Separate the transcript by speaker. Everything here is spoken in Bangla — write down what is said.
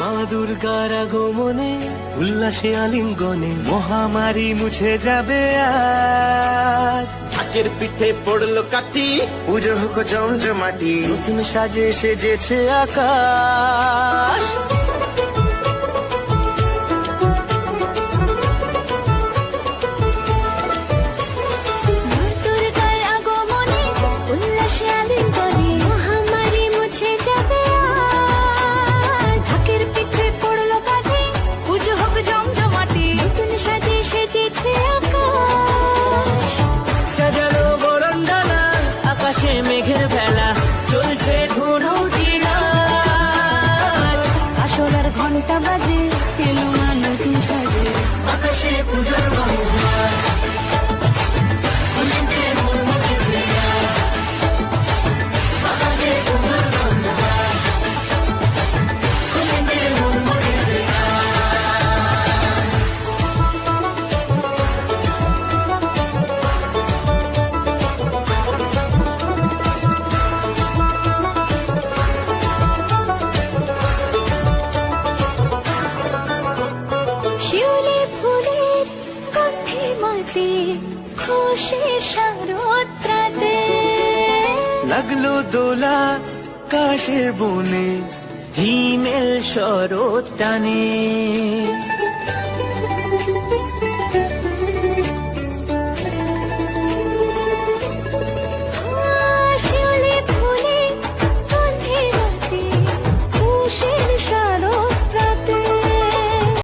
Speaker 1: মা দুর্গার আগমনে উল্লাসে আলিঙ্গনে মহামারী মুছে যাবে আজ।
Speaker 2: ঢাকের পিঠে পড়লো কাঠি,
Speaker 1: পুজো হোক জমজমাটি, নতুন সাজে সেজেছে আকাশ। সাজানো বরণডালা, আকাশে মেঘের ভেলা, চলছে ধনু জিনাজ।
Speaker 3: আসলার ঘন্টা বাজে, এলো না নতুন সাজে,
Speaker 1: আকাশে পূজার বন্ধন।
Speaker 3: শিউলি ফুলের গন্ধে মাতে, খুশি শারদরাতে।
Speaker 1: লাগলো দোলা কাশের বনে, হিমেল শরৎ টানে।